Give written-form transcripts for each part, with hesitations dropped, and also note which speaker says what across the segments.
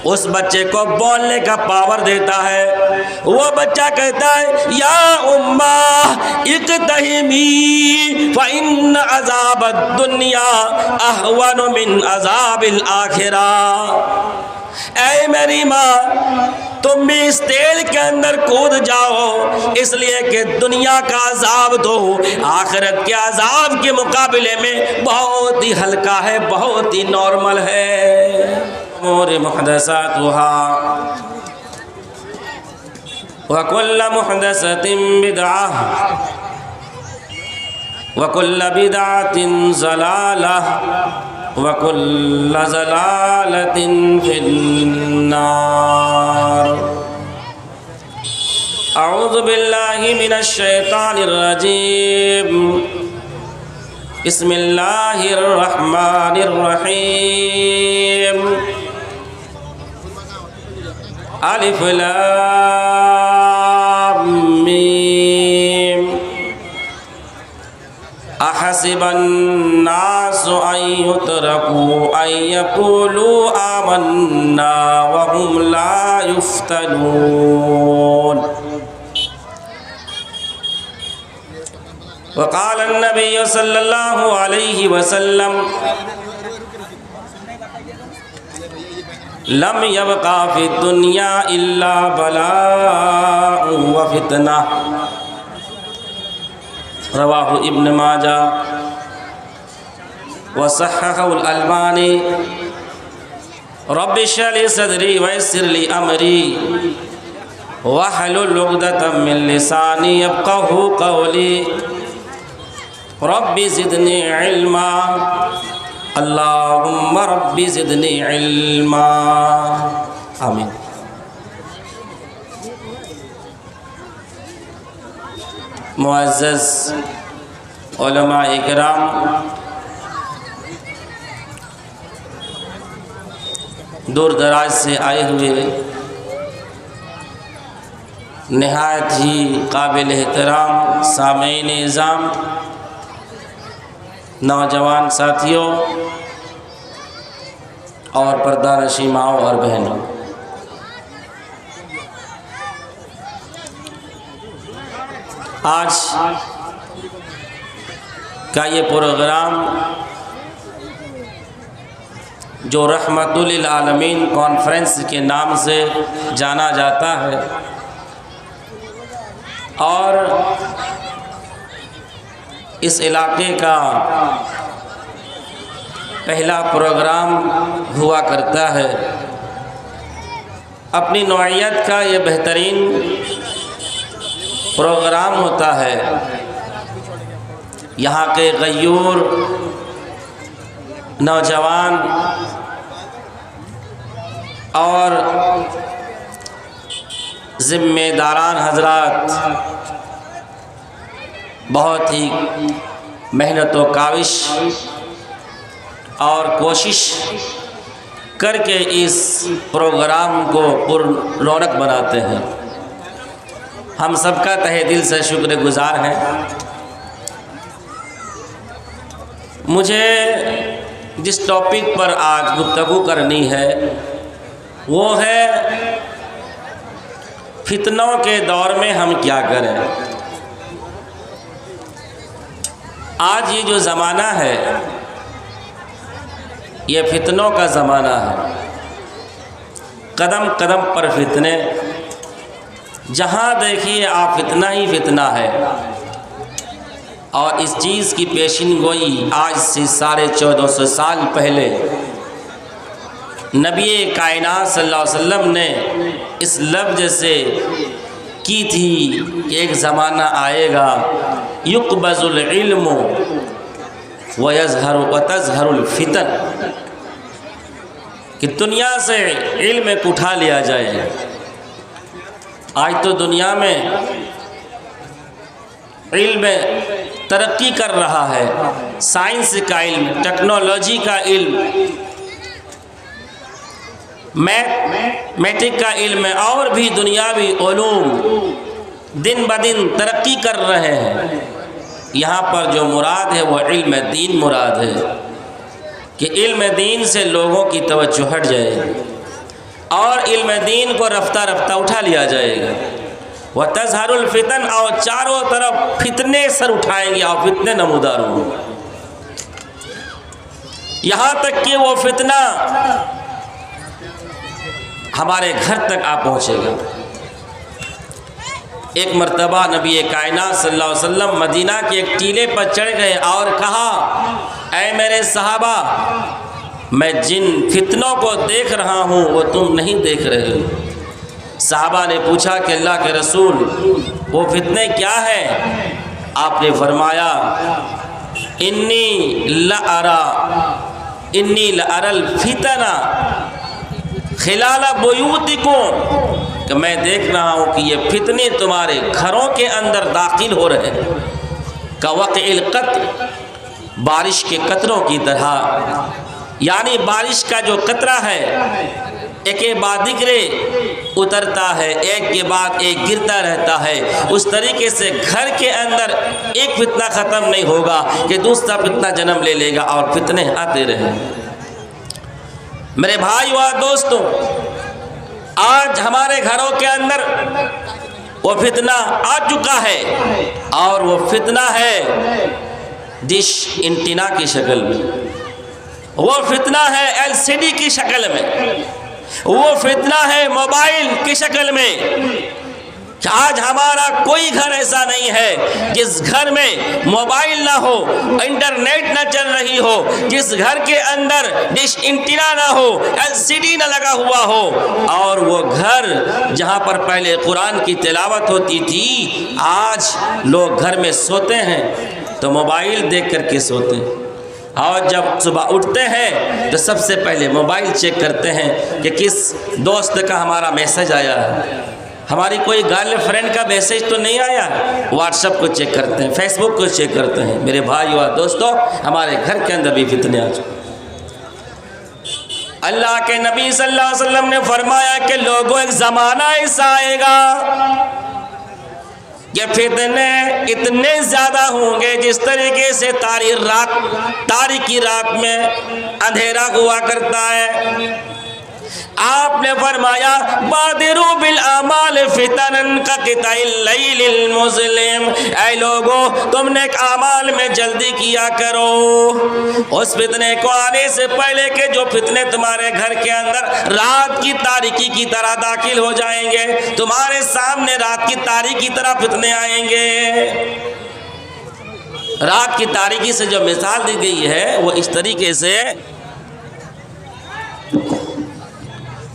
Speaker 1: اس بچے کو بولنے کا پاور دیتا ہے۔ وہ بچہ کہتا ہے یا امّا اقتحمی فإن عذاب الدنیا اہون من عذاب الآخرہ۔ اے میری ماں، تم بھی اس تیل کے اندر کود جاؤ، اس لیے کہ دنیا کا عذاب تو آخرت کے عذاب کے مقابلے میں بہت ہی ہلکا ہے، بہت ہی نارمل ہے۔ امور محدثاتها وكل محدثة بدعة وكل بدعة ضلالة وكل ضلالة في النار۔ اعوذ باللہ من الشیطان الرجیم، بسم اللہ الرحمن الرحیم۔ الف لام میم۔ احسب الناس ان يتركوا ان يقولوا آمنا وهم لا يفتنون۔ وقال النبي صلی اللہ علیہ وسلم لم يبقى في الدنيا الا بلاء وفتنہ۔ رواہ ابن ماجہ وصححہ الالبانی۔ رب اشرح لي صدری ويسر لي امری واحلل عقدۃ من لسانی یفقہوا قولی۔ رب زدنی علما، اللہم رب زدنی علما، آمین۔ معزز علماء کرام، دور دراز سے آئے ہوئے نہایت ہی قابل احترام سامعین اعظام، نوجوان ساتھیوں اور پردہ نشین ماؤں اور بہنوں، آج کا یہ پروگرام جو رحمت للعالمین کانفرنس کے نام سے جانا جاتا ہے اور اس علاقے کا پہلا پروگرام ہوا کرتا ہے، اپنی نوعیت کا یہ بہترین پروگرام ہوتا ہے۔ یہاں کے غیور نوجوان اور ذمہ داران حضرات بہت ہی محنت و کاوش اور کوشش کر کے اس پروگرام کو پر رونق بناتے ہیں۔ ہم سب کا تہہ دل سے شکر گزار ہیں۔ مجھے جس ٹاپک پر آج گفتگو کرنی ہے وہ ہے فتنوں کے دور میں ہم کیا کریں۔ آج یہ جو زمانہ ہے یہ فتنوں کا زمانہ ہے، قدم قدم پر فتنے، جہاں دیکھیے آپ فتنہ ہی فتنہ ہے۔ اور اس چیز کی پیشین گوئی آج سے 1450 سال پہلے نبی کائنات صلی اللہ علیہ وسلم نے اس لفظ سے کی تھی کہ ایک زمانہ آئے گا یقبض العلم وتظہر الفتن، کہ دنیا سے علم کو اٹھا لیا جائے۔ آج تو دنیا میں علم ترقی کر رہا ہے، سائنس کا علم، ٹیکنالوجی کا علم، میٹرک کا علم اور بھی دنیاوی علوم دن بدن ترقی کر رہے ہیں۔ یہاں پر جو مراد ہے وہ علم دین مراد ہے، کہ علم دین سے لوگوں کی توجہ ہٹ جائے۔ اور علم دین کو رفتہ رفتہ اٹھا لیا جائے گا۔ وَتَظْهَرُ الْفِتَنَ، اور چاروں طرف فتنے سر اٹھائیں گے اور فتنے نمودار ہوں گے، یہاں تک کہ وہ فتنہ ہمارے گھر تک آ پہنچے گا۔ ایک مرتبہ نبی کائنات صلی اللہ علیہ وسلم مدینہ کے ایک ٹیلے پر چڑھ گئے اور کہا، اے میرے صحابہ، میں جن فتنوں کو دیکھ رہا ہوں وہ تم نہیں دیکھ رہے ہو۔ صحابہ نے پوچھا کہ اللہ کے رسول وہ فتنے کیا ہیں؟ آپ نے فرمایا، انی لأری الفتن خلال بیوتکم، کہ میں دیکھ رہا ہوں کہ یہ فتنے تمہارے گھروں کے اندر داخل ہو رہے ہیں، کوقع القطر، بارش کے قطروں کی طرح، یعنی بارش کا جو قطرہ ہے ایک کے بعد دیگرے اترتا ہے، ایک کے بعد ایک گرتا رہتا ہے، اس طریقے سے گھر کے اندر ایک فتنہ ختم نہیں ہوگا کہ دوسرا فتنہ جنم لے لے گا اور فتنے آتے رہیں۔ میرے بھائی و دوستوں، آج ہمارے گھروں کے اندر وہ فتنہ آ چکا ہے، اور وہ فتنہ ہے ڈش انٹینا کی شکل میں، وہ فتنہ ہے LCD کی شکل میں، وہ فتنہ ہے موبائل کی شکل میں۔ آج ہمارا کوئی گھر ایسا نہیں ہے جس گھر میں موبائل نہ ہو، انٹرنیٹ نہ چل رہی ہو، جس گھر کے اندر ڈش انٹینا نہ ہو، LCD نہ لگا ہوا ہو۔ اور وہ گھر جہاں پر پہلے قرآن کی تلاوت ہوتی تھی، آج لوگ گھر میں سوتے ہیں تو موبائل دیکھ کر کے سوتے ہیں، اور جب صبح اٹھتے ہیں تو سب سے پہلے موبائل چیک کرتے ہیں کہ کس دوست کا ہمارا میسج آیا ہے، ہماری کوئی گرل فرینڈ کا میسج تو نہیں آیا، واٹس ایپ کو چیک کرتے ہیں، فیس بک کو چیک کرتے ہیں۔ میرے بھائی و دوستو، ہمارے گھر کے اندر بھی فتنے آ چکے۔ اللہ کے نبی صلی اللہ علیہ وسلم نے فرمایا کہ لوگوں ایک زمانہ ایسا آئے گا یہ فتنے اتنے زیادہ ہوں گے جس طریقے سے تاریکی رات میں اندھیرا ہوا کرتا ہے۔ آپ نے فرمایا، بادروا بالاعمال فتنا کقطع اللیل المظلم، اے لوگوں تم نے ایک اعمال میں جلدی کیا کرو اس فتنے کو آنے سے پہلے کہ جو فتنے تمہارے گھر کے اندر رات کی تاریکی کی طرح داخل ہو جائیں گے، تمہارے سامنے رات کی تاریکی کی طرح فتنے آئیں گے۔ رات کی تاریکی سے جو مثال دی گئی ہے وہ اس طریقے سے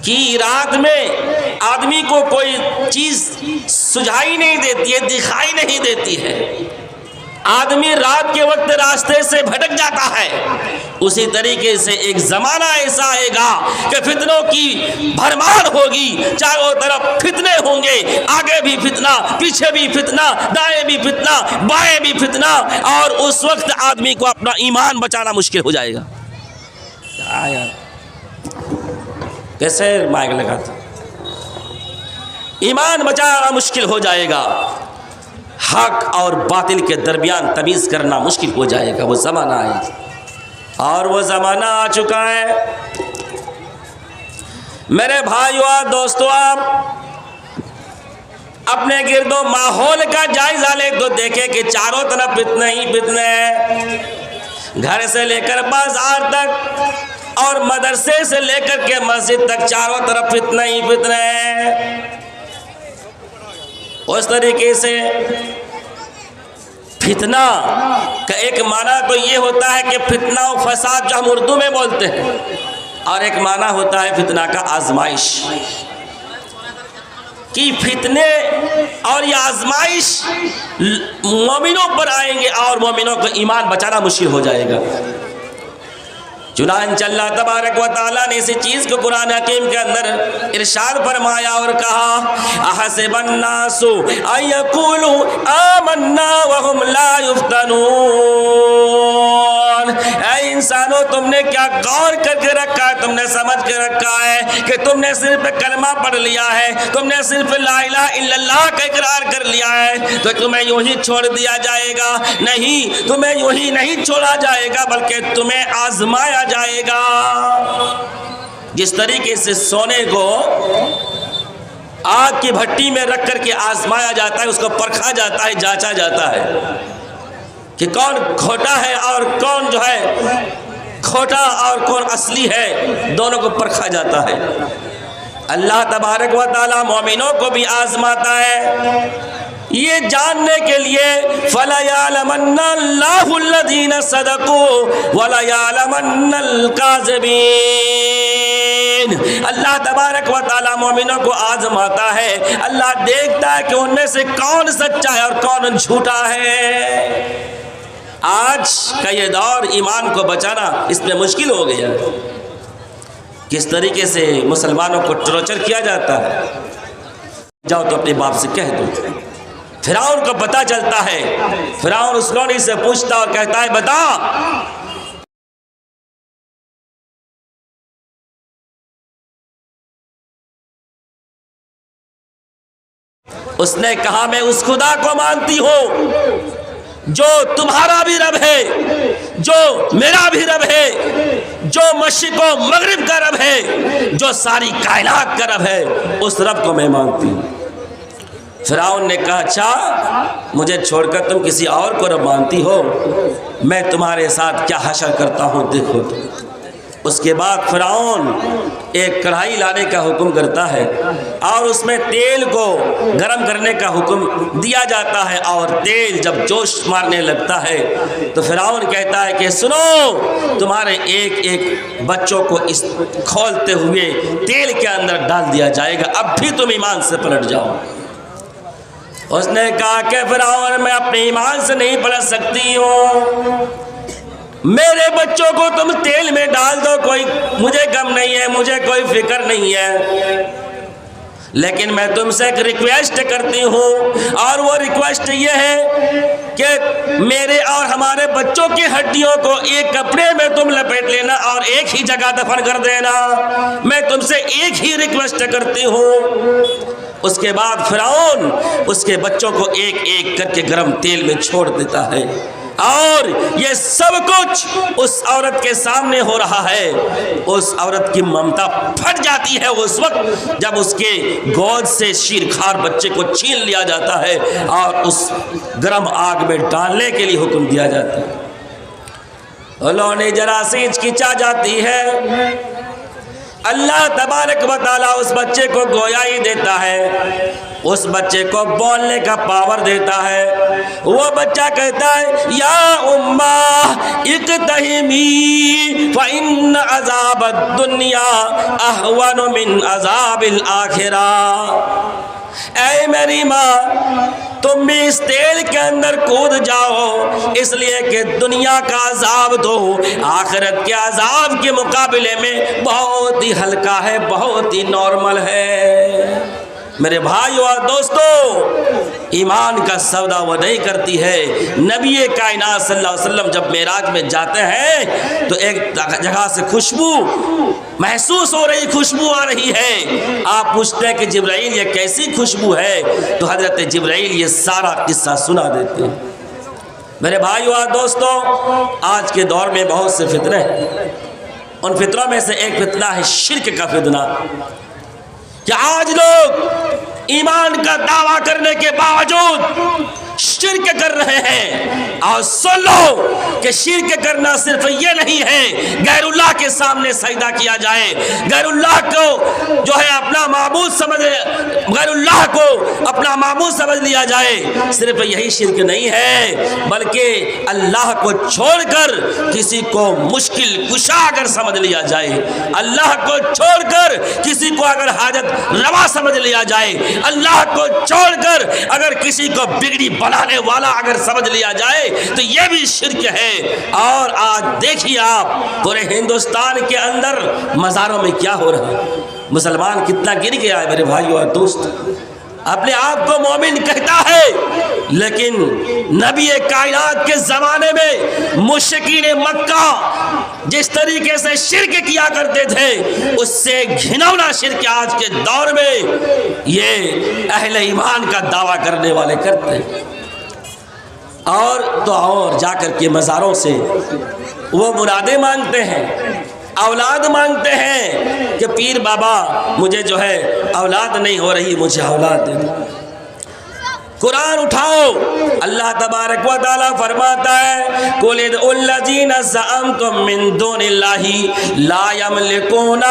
Speaker 1: کہ رات میں آدمی کو کوئی چیز سجھائی نہیں دیتی ہے، دکھائی نہیں دیتی ہے، آدمی رات کے وقت راستے سے بھٹک جاتا ہے۔ اسی طریقے سے ایک زمانہ ایسا آئے گا کہ فتنوں کی بھرمار ہوگی، چاروں طرف فتنے ہوں گے، آگے بھی فتنہ، پیچھے بھی فتنہ، دائیں بھی فتنہ، بائیں بھی فتنہ، اور اس وقت آدمی کو اپنا ایمان بچانا مشکل ہو جائے گا۔ کیسے مائک لگا تھا؟ ایمان بچانا مشکل ہو جائے گا، حق اور باطل کے درمیان تمیز کرنا مشکل ہو جائے گا۔ وہ زمانہ آئے، اور وہ زمانہ آ چکا ہے۔ میرے بھائیو اور دوستو، آپ اپنے گرد و ماحول کا جائزہ لے تو دیکھیں کہ چاروں طرف فتنے ہی فتنے ہیں، گھر سے لے کر بازار تک اور مدرسے سے لے کر کے مسجد تک چاروں طرف فتنہ ہی فتنہ ہیں۔ اس طریقے سے فتنہ کا ایک معنی تو یہ ہوتا ہے کہ فتنہ و فساد جو ہم اردو میں بولتے ہیں، اور ایک معنی ہوتا ہے فتنہ کا آزمائش، کہ فتنے اور یہ آزمائش مومنوں پر آئیں گے اور مومنوں کو ایمان بچانا مشکل ہو جائے گا۔ چنانچہ اللہ تبارک و تعالیٰ نے اسی چیز کو قرآن حکیم کے اندر ارشاد فرمایا اور کہا، احسب الناس ان یقولوا آمنا وهم لا یفتنون، اے انسانوں تم نے کیا غور کر کے رکھا ہے، تم نے سمجھ کے رکھا ہے کہ تم نے صرف کلمہ پڑھ لیا ہے، تم نے صرف لا الہ الا اللہ کا اقرار کر لیا ہے تو تمہیں یوں ہی چھوڑ دیا جائے گا؟ نہیں، تمہیں یوں ہی نہیں چھوڑا جائے گا، بلکہ تمہیں آزمایا جائے گا۔ جس طریقے سے سونے کو آگ کی بھٹی میں رکھ کر کے آزمایا جاتا ہے، اس کو پرکھا جاتا ہے، جانچا جاتا ہے کہ کون کھوٹا ہے اور کون جو ہے کھوٹا اور کون اصلی ہے، دونوں کو پرکھا جاتا ہے۔ اللہ تبارک و تعالی مومنوں کو بھی آزماتا ہے یہ جاننے کے لیے فَلَيَعْلَمَنَّ اللَّهُ الَّذِينَ صَدَقُوا وَلَيَعْلَمَنَّ الْكَاذِبِينَ۔ اللہ تبارک و تعالی مومنوں کو آزماتا ہے، اللہ دیکھتا ہے کہ ان میں سے کون سچا ہے اور کون جھوٹا ہے۔ آج کا یہ دور ایمان کو بچانا اس میں مشکل ہو گیا، کس طریقے سے مسلمانوں کو ٹارچر کیا جاتا ہے۔ جاؤ تو اپنے باپ سے کہہ دو۔ فرعون کو پتہ چلتا ہے، فرعون اس لونڈی سے پوچھتا اور کہتا ہے بتا اس نے کہا میں اس خدا کو مانتی ہوں جو تمہارا بھی رب ہے، جو میرا بھی رب ہے، جو مشرق و مغرب کا رب ہے، جو ساری کائنات کا رب ہے، اس رب کو میں مانتی ہوں۔ فرعون نے کہا اچھا مجھے چھوڑ کر تم کسی اور کو رب مانتی ہو، میں تمہارے ساتھ کیا حشر کرتا ہوں دیکھو۔ اس کے بعد فرعون ایک کڑھائی لانے کا حکم کرتا ہے اور اس میں تیل کو گرم کرنے کا حکم دیا جاتا ہے، اور تیل جب جوش مارنے لگتا ہے تو فرعون کہتا ہے کہ سنو، تمہارے ایک ایک بچوں کو اس کھولتے ہوئے تیل کے اندر ڈال دیا جائے گا، اب بھی تم ایمان سے پلٹ جاؤ۔ اس نے کہا کہ فرعون میں اپنے ایمان سے نہیں پلٹ سکتی ہوں، میرے بچوں کو تم تیل میں ڈال دو، کوئی مجھے غم نہیں ہے، مجھے کوئی فکر نہیں ہے، لیکن میں تم سے ایک ریکویسٹ کرتی ہوں، اور وہ ریکویسٹ یہ ہے کہ میرے اور ہمارے بچوں کی ہڈیوں کو ایک کپڑے میں تم لپیٹ لینا اور ایک ہی جگہ دفن کر دینا، میں تم سے ایک ہی ریکویسٹ کرتی ہوں۔ اس کے بعد فرعون اس کے بچوں کو ایک ایک کر کے گرم تیل میں چھوڑ دیتا ہے، اور یہ سب کچھ اس عورت کے سامنے ہو رہا ہے۔ اس عورت کی ممتا پھٹ جاتی ہے اس وقت جب اس کے گود سے شیرخوار بچے کو چھین لیا جاتا ہے اور اس گرم آگ میں ڈالنے کے لیے حکم دیا جاتا ہے۔ لونڈی ذرا سی ہچکچا جاتی ہے، اللہ تبارک و تعالیٰ اس بچے کو گویائی دیتا ہے، اس بچے کو بولنے کا پاور دیتا ہے۔ وہ بچہ کہتا ہے یا اماں اقتحمی فإن عذاب الدنیا اہون من عذاب الآخرہ۔ اے میری ماں تم بھی اس تیل کے اندر کود جاؤ، اس لیے کہ دنیا کا عذاب تو آخرت کے عذاب کے مقابلے میں بہت ہی ہلکا ہے، بہت ہی نارمل ہے۔ میرے بھائیو اور دوستو، ایمان کا سودا وہ نہیں کرتی ہے۔ نبی کائنات صلی اللہ علیہ وسلم جب معراج میں جاتے ہیں تو ایک جگہ سے خوشبو محسوس ہو رہی، خوشبو آ رہی ہے۔ آپ پوچھتے ہیں کہ جبرائیل یہ کیسی خوشبو ہے، تو حضرت جبرائیل یہ سارا قصہ سنا دیتے ہیں۔ میرے بھائیو اور دوستو، آج کے دور میں بہت سے فتنے ہیں، ان فتنوں میں سے ایک فتنہ ہے شرک کا فتنہ، کہ آج لوگ ایمان کا دعویٰ کرنے کے باوجود شرک کر رہے ہیں۔ اور سن لو کہ شرک کرنا صرف یہ نہیں ہے غیر اللہ کے سامنے سجدہ کیا جائے، غیر اللہ کو جو ہے اپنا معبود سمجھ، غیر اللہ کو اپنا معبود سمجھ لیا جائے، صرف یہی شرک نہیں ہے، بلکہ اللہ کو چھوڑ کر کسی کو مشکل کشا اگر سمجھ لیا جائے، اللہ کو چھوڑ کر کسی کو اگر حاجت روا سمجھ لیا جائے، اللہ کو چھوڑ کر اگر کسی کو بگڑی بنانے والا اگر سمجھ لیا جائے تو یہ بھی شرک ہے۔ اور آج دیکھیے آپ پورے ہندوستان کے اندر مزاروں میں کیا ہو رہا ہے، مسلمان کتنا گر گیا ہے۔ میرے بھائیو اور دوست، اپنے آپ کو مومن کہتا ہے، لیکن نبی کائنات کے زمانے میں مشرکین مکہ جس طریقے سے شرک کیا کرتے تھے، اس سے گھنونا شرک آج کے دور میں یہ اہل ایمان کا دعویٰ کرنے والے کرتے ہیں۔ اور تو اور جا کر کے مزاروں سے وہ مرادیں مانگتے ہیں، اولاد مانگتے ہیں کہ پیر بابا مجھے جو ہے اولاد نہیں ہو رہی، مجھے اولاد دے دو۔ قرآن اٹھاؤ، اللہ تبارک و تعالیٰ فرماتا ہے قُلِ ادْعُوا الَّذِينَ زَعَمْتُم مِّن دُونِ اللَّهِ لَا يَمْلِكُونَ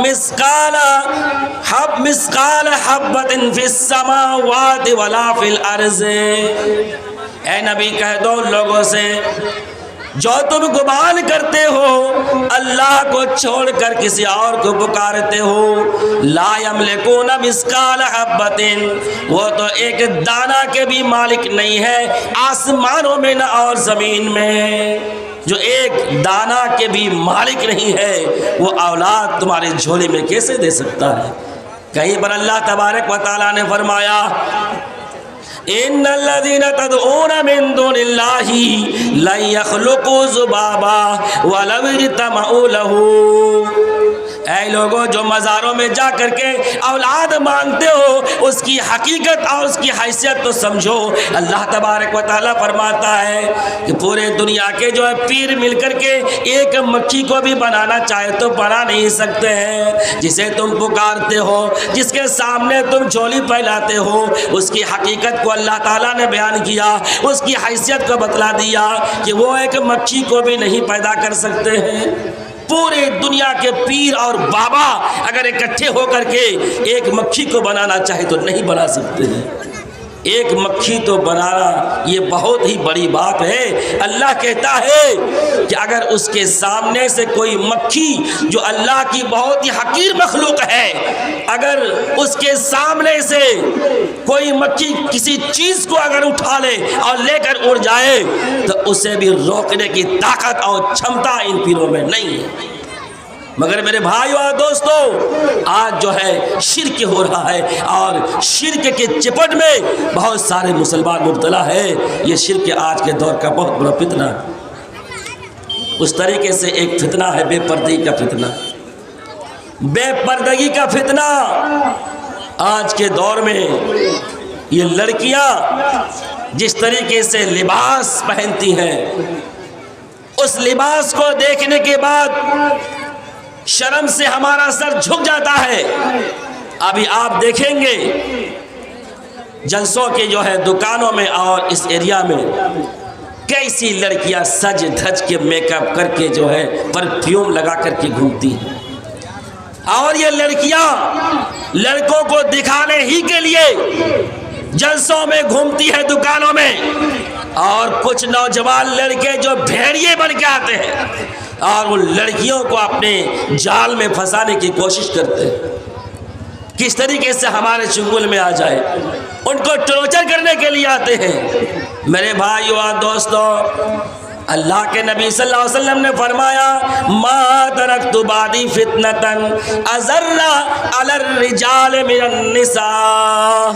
Speaker 1: مِثْقَالَ حَبَّةٍ فِي السَّمَاوَاتِ وَلَا فِي الْأَرْضِ۔ اے نبی کہہ دو لوگوں سے جو تم گمان کرتے ہو اللہ کو چھوڑ کر کسی اور کو پکارتے ہو، لا یملکون مثقال حبۃ، وہ تو ایک دانہ کے بھی مالک نہیں ہے آسمانوں میں نہ اور زمین میں۔ جو ایک دانہ کے بھی مالک نہیں ہے وہ اولاد تمہارے جھولے میں کیسے دے سکتا ہے؟ کہیں پر اللہ تبارک و تعالیٰ نے فرمایا ان الذين تدعون من دون الله لن يخلقوا ذبابا ولو اجتمعوا له۔ اے لوگوں جو مزاروں میں جا کر کے اولاد مانگتے ہو اس کی حقیقت اور اس کی حیثیت تو سمجھو۔ اللہ تبارک و تعالیٰ فرماتا ہے کہ پورے دنیا کے جو ہے پیر مل کر کے ایک مکھی کو بھی بنانا چاہے تو بنا نہیں سکتے ہیں۔ جسے تم پکارتے ہو، جس کے سامنے تم جھولی پھیلاتے ہو، اس کی حقیقت کو اللہ تعالیٰ نے بیان کیا، اس کی حیثیت کو بتلا دیا کہ وہ ایک مکھی کو بھی نہیں پیدا کر سکتے ہیں۔ پورے دنیا کے پیر اور بابا اگر اکٹھے ہو کر کے ایک مکھی کو بنانا چاہے تو نہیں بنا سکتے ہیں۔ ایک مکھی تو بنانا یہ بہت ہی بڑی بات ہے۔ اللہ کہتا ہے کہ اگر اس کے سامنے سے کوئی مکھی جو اللہ کی بہت ہی حقیر مخلوق ہے، اگر اس کے سامنے سے کوئی مکھی کسی چیز کو اگر اٹھا لے اور لے کر اڑ جائے تو اسے بھی روکنے کی طاقت اور چھمتا ان پیروں میں نہیں ہے۔ مگر میرے بھائیو اور دوستو، آج جو ہے شرک ہو رہا ہے اور شرک کے چپٹ میں بہت سارے مسلمان مبتلا ہے۔ یہ شرک آج کے دور کا بہت بڑا فتنہ ہے۔ اس طریقے سے ایک فتنہ ہے بے پردگی کا فتنہ۔ بے پردگی کا فتنہ آج کے دور میں یہ لڑکیاں جس طریقے سے لباس پہنتی ہیں، اس لباس کو دیکھنے کے بعد شرم سے ہمارا سر جھک جاتا ہے۔ ابھی آپ دیکھیں گے جلسوں کے جو ہے دکانوں میں اور اس ایریا میں کیسی لڑکیاں سج دھج کے میک اپ کر کے جو ہے پرفیوم لگا کر کے گھومتی ہیں، اور یہ لڑکیاں لڑکوں کو دکھانے ہی کے لیے جلسوں میں گھومتی ہے دکانوں میں، اور کچھ نوجوان لڑکے جو بھیڑیے بن کے آتے ہیں اور وہ لڑکیوں کو اپنے جال میں پھنسانے کی کوشش کرتے ہیں، کس طریقے سے ہمارے چنگل میں آ جائے، ان کو ٹارچر کرنے کے لیے آتے ہیں۔ میرے بھائیو اور دوستو، اللہ کے نبی صلی اللہ علیہ وسلم نے فرمایا ما ترکت بعدی فتنةً اضر علی الرجال من النساء۔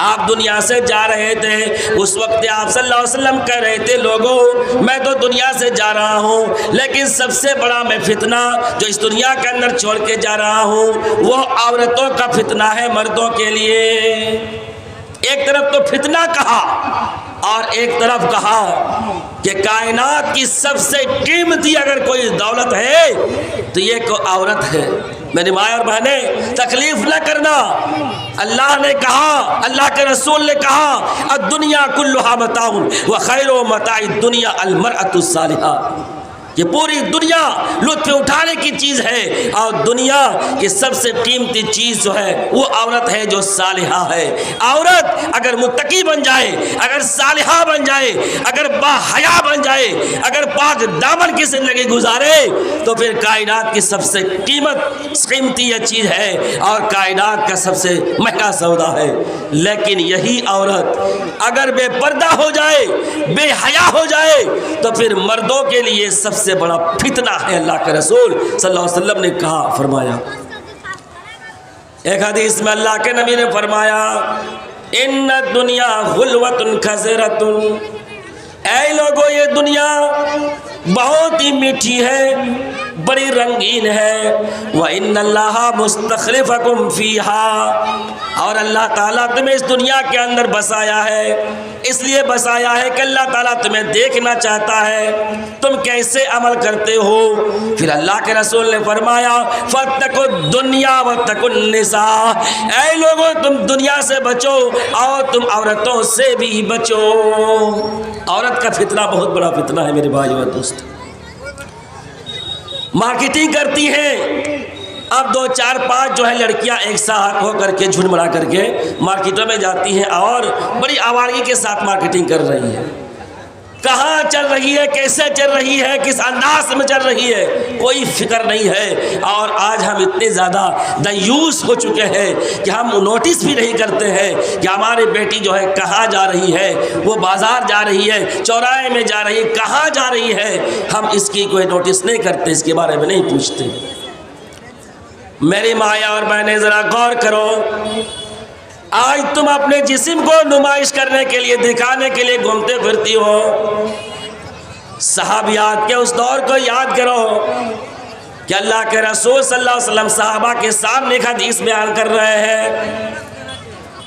Speaker 1: آپ دنیا سے جا رہے تھے، اس وقت آپ صلی اللہ علیہ وسلم کہہ رہے تھے لوگوں میں تو دنیا سے جا رہا ہوں، لیکن سب سے بڑا میں فتنہ جو اس دنیا کے اندر چھوڑ کے جا رہا ہوں وہ عورتوں کا فتنہ ہے مردوں کے لیے۔ ایک طرف تو فتنہ کہا اور ایک طرف کہا کہ کائنات کی سب سے قیمتی اگر کوئی دولت ہے تو یہ کوئی عورت ہے۔ میری ماں اور بہنیں تکلیف نہ کرنا، اللہ نے کہا، اللہ کے رسول نے کہا الدنیا کلھا متاع وخیر متاع الدنیا المرأة الصالحہ، یہ پوری دنیا لطف اٹھانے کی چیز ہے اور دنیا کی سب سے قیمتی چیز جو ہے وہ عورت ہے جو صالحہ ہے۔ عورت اگر متقی بن جائے، اگر صالحہ بن جائے، اگر باحیا بن جائے، اگر پاک دامن کی زندگی گزارے تو پھر کائنات کی سب سے قیمتی یہ چیز ہے اور کائنات کا سب سے مہنگا سودا ہے۔ لیکن یہی عورت اگر بے پردہ ہو جائے، بے حیا ہو جائے تو پھر مردوں کے لیے سب سے بڑا فتنہ ہے۔ اللہ کے رسول صلی اللہ علیہ وسلم نے کہا، فرمایا ایک حدیث میں اللہ کے نبی نے فرمایا ان الدنیا خلوۃ خضرۃ، اے لوگوں یہ دنیا بہت ہی میٹھی ہے، بڑی رنگین ہے۔ وَإِنَّ اللَّهَ مُسْتَخْلِفَكُمْ فِيهَا، اور اللہ تعالیٰ تمہیں اس دنیا کے اندر بسایا ہے، اس لیے بسایا ہے کہ اللہ تعالیٰ تمہیں دیکھنا چاہتا ہے تم کیسے عمل کرتے ہو۔ پھر اللہ کے رسول نے فرمایا فَاتَّقُوا الدُّنْيَا وَاتَّقُوا النِّسَاءَ، اے لوگوں تم دنیا سے بچو اور تم عورتوں سے بھی بچو۔ عورت کا فتنہ بہت بڑا فتنہ ہے میرے بھائیو اور دوستو۔ مارکیٹنگ کرتی ہیں، اب 2 4 5 جو ہے لڑکیاں ایک ساتھ ہو کر کے جھنمڑا کر کے مارکیٹوں میں جاتی ہیں اور بڑی آوارگی کے ساتھ مارکیٹنگ کر رہی ہیں۔ کہاں چل رہی ہے، کیسے چل رہی ہے، کس انداز میں چل رہی ہے، کوئی فکر نہیں ہے۔ اور آج ہم اتنے زیادہ دیوس ہو چکے ہیں کہ ہم نوٹس بھی نہیں کرتے ہیں کہ ہماری بیٹی جو ہے کہاں جا رہی ہے، وہ بازار جا رہی ہے، چوراہے میں جا رہی ہے، کہاں جا رہی ہے، ہم اس کی کوئی نوٹس نہیں کرتے، اس کے بارے میں نہیں پوچھتے۔ میری ماں اور بہنیں ذرا غور کرو، آج تم اپنے جسم کو نمائش کرنے کے لیے، دکھانے کے لیے گھومتے پھرتی ہو۔ صحابیات کے اس دور کو یاد کرو کہ اللہ کے رسول صلی اللہ علیہ وسلم صحابہ کے سامنے ایک حدیث بیان کر رہے ہیں،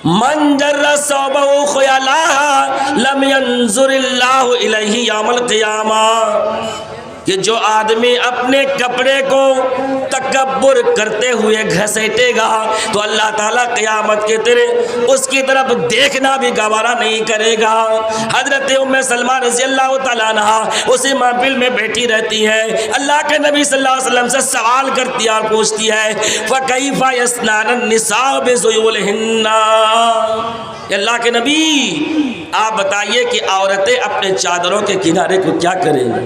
Speaker 1: من جر ثوبہ خیلاء لم ينظر اللہ الیہ یوم القیامہ، کہ جو آدمی اپنے کپڑے کو تکبر کرتے ہوئے گھسیٹے گا تو اللہ تعالیٰ قیامت کے دن اس کی طرف دیکھنا بھی گوارا نہیں کرے گا۔ حضرت ام سلمہ رضی اللہ تعالیٰ عنہ اسی محفل میں بیٹھی رہتی ہے، اللہ کے نبی صلی اللہ علیہ وسلم سے سوال کرتی ہے اور پوچھتی ہے فَكَيْفَ يَصْنَعْنَ النِّسَاءُ بِذُيُولِهِنَّ، اللہ کے نبی آپ بتائیے کہ عورتیں اپنے چادروں کے کنارے کو کیا کریں گی؟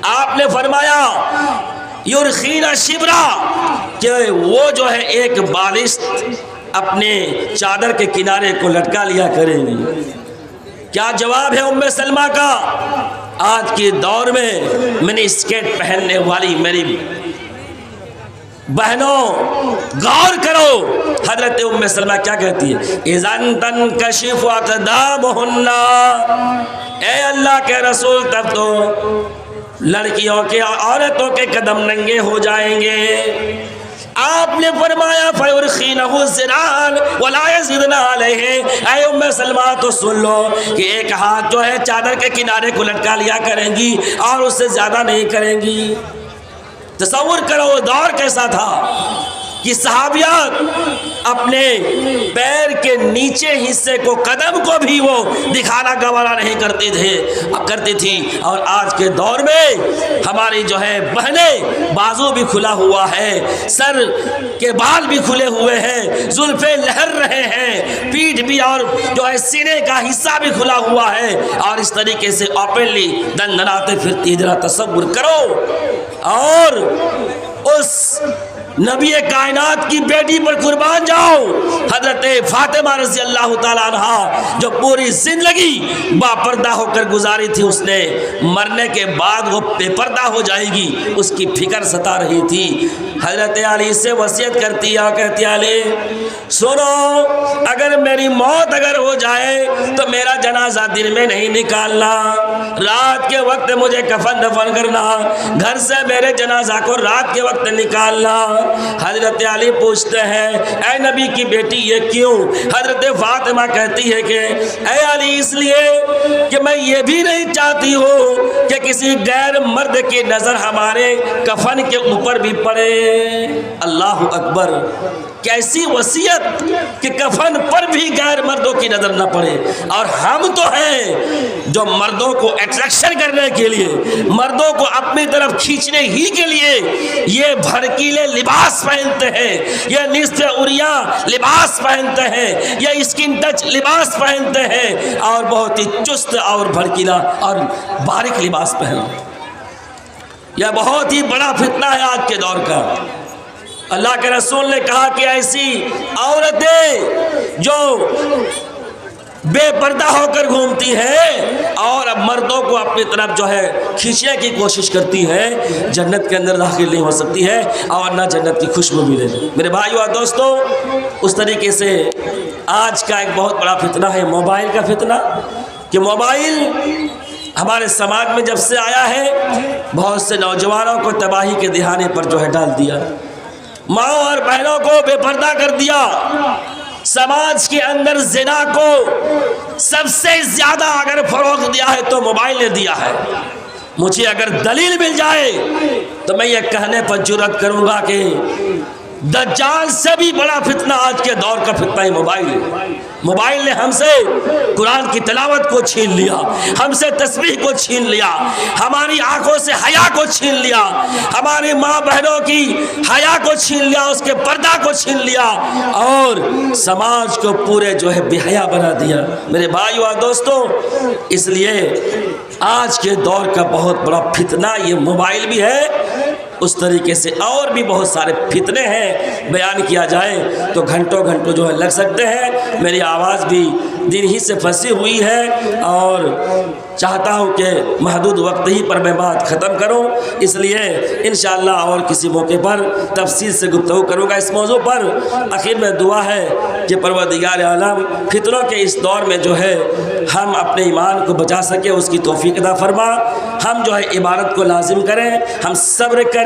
Speaker 1: آپ نے فرمایا یرخین شبرا، کہ وہ جو ہے ایک بالشت اپنے چادر کے کنارے کو لٹکا لیا کریں گی۔ کیا جواب ہے ام سلمہ کا؟ آج کے دور میں منی اسکرٹ پہننے والی میری بہنوں غور کرو، حضرت ام سلمہ کیا کہتی ہے اذن تنکشف اقدامہن، اے اللہ کے رسول تب تو لڑکیوں کے عورتوں کے قدم ننگے ہو جائیں گے۔ آپ نے فرمایا فَيُرْخِينَهُ ذِرَاعًا وَلَا يَزِدْنَ عَلَيْهِ، اے ام سلمہ تو سن لو کہ ایک ہاتھ جو ہے چادر کے کنارے کو لٹکا لیا کریں گی اور اس سے زیادہ نہیں کریں گی۔ تصور کرو وہ دور کیسا تھا کہ صحابیات اپنے پیر کے نیچے حصے کو، قدم کو بھی وہ دکھانا گوارا نہیں کرتی تھی، اور آج کے دور میں ہماری جو ہے بہنیں بازو بھی کھلا ہوا ہے، سر کے بال بھی کھلے ہوئے ہیں، زلفیں لہر رہے ہیں، پیٹھ بھی اور جو ہے سینے کا حصہ بھی کھلا ہوا ہے، اور اس طریقے سے اوپنلی دندناتے پھرتی۔ ذرا تصور کرو، اور اس نبی کائنات کی بیٹی پر قربان جاؤ، حضرت فاطمہ رضی اللہ تعالیٰ عنہ جو پوری زندگی با پردہ ہو کر گزاری تھی، اس نے مرنے کے بعد وہ بے پردہ ہو جائے گی، اس کی فکر ستا رہی تھی۔ حضرت علی سے وصیت کرتی ہے، کہتی علی سنو، اگر میری موت اگر ہو جائے تو میرا جنازہ دن میں نہیں نکالنا، رات کے وقت مجھے کفن دفن کرنا، گھر سے میرے جنازہ کو رات کے وقت نکالنا۔ حضرت علی پوچھتے ہیں اے نبی کی بیٹی یہ کیوں؟ حضرت فاطمہ کہتی ہے کہ اے علی اس لیے کہ میں یہ بھی نہیں چاہتی ہوں کہ کسی غیر مرد کی نظر ہمارے کفن کے اوپر بھی پڑے۔ اللہ اکبر، کیسی وصیت کہ کفن پر بھی غیر مردوں کی نظر نہ پڑے۔ اور ہم تو ہیں جو مردوں کو اٹریکشن کرنے کے لیے، مردوں کو اپنی طرف کھینچنے ہی کے لیے یہ بھڑکیلے لباس پہنتے ہیں، یہ نصف عریاں لباس پہنتے ہیں، یہ اسکن ٹچ لباس پہنتے ہیں، اور بہت ہی چست اور بھڑکیلا اور باریک لباس پہنتے ہیں۔ یہ بہت ہی بڑا فتنہ ہے آج کے دور کا۔ اللہ کے رسول نے کہا کہ ایسی عورتیں جو بے پردہ ہو کر گھومتی ہیں اور اب مردوں کو اپنی طرف جو ہے کھینچنے کی کوشش کرتی ہیں، جنت کے اندر داخل نہیں ہو سکتی ہے اور نہ جنت کی خوشبو ملے۔ میرے بھائیو اور دوستو، اس طریقے سے آج کا ایک بہت بڑا فتنہ ہے موبائل کا فتنہ، کہ موبائل ہمارے سماج میں جب سے آیا ہے بہت سے نوجوانوں کو تباہی کے دہانے پر جو ہے ڈال دیا، ماں اور بہنوں کو بے پردہ کر دیا، سماج کے اندر زنا کو سب سے زیادہ اگر فروغ دیا ہے تو موبائل نے دیا ہے۔ مجھے اگر دلیل مل جائے تو میں یہ کہنے پر جرأت کروں گا کہ دجال سے بھی بڑا فتنہ آج کے دور کا فتنہ ہی موبائل ہے۔ موبائل نے ہم سے قرآن کی تلاوت کو چھین لیا، ہم سے تسبیح کو چھین لیا، ہماری آنکھوں سے حیا کو چھین لیا، ہماری ماں بہنوں کی حیا کو چھین لیا، اس کے پردہ کو چھین لیا، اور سماج کو پورے جو ہے بے حیا بنا دیا۔ میرے بھائیو اور دوستوں، اس لیے آج کے دور کا بہت بڑا فتنہ یہ موبائل بھی ہے، اس طریقے سے اور بھی بہت سارے فتنے ہیں، بیان کیا جائے تو گھنٹوں گھنٹوں جو ہے لگ سکتے ہیں۔ میری آواز بھی دن ہی سے پھنسی ہوئی ہے اور چاہتا ہوں کہ محدود وقت ہی پر میں بات ختم کروں، اس لیے انشاءاللہ اور کسی موقع پر تفصیل سے گفتگو کروں گا اس موضوع پر۔ آخر میں دعا ہے کہ پروردگار عالم فتنوں کے اس دور میں جو ہے ہم اپنے ایمان کو بچا سکے، اس کی توفیق عطا فرما، ہم جو ہے عبادت کو لازم کریں، ہم صبر کریں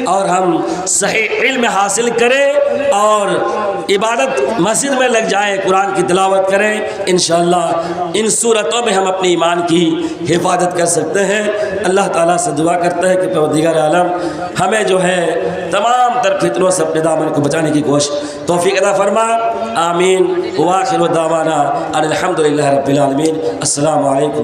Speaker 1: اور ہم صحیح علم حاصل کریں اور عبادت مسجد میں لگ جائیں، قرآن کی تلاوت کریں، انشاءاللہ ان صورتوں میں ہم اپنے ایمان کی حفاظت کر سکتے ہیں۔ اللہ تعالیٰ سے دعا کرتے ہیں کہ پروردگار عالم ہمیں جو ہے تمام تر فتنوں سے اپنے دامن کو بچانے کی توفیق عطا فرما، آمین۔ وآخر دعوانا ان الحمدللہ رب العالمین۔ السلام علیکم۔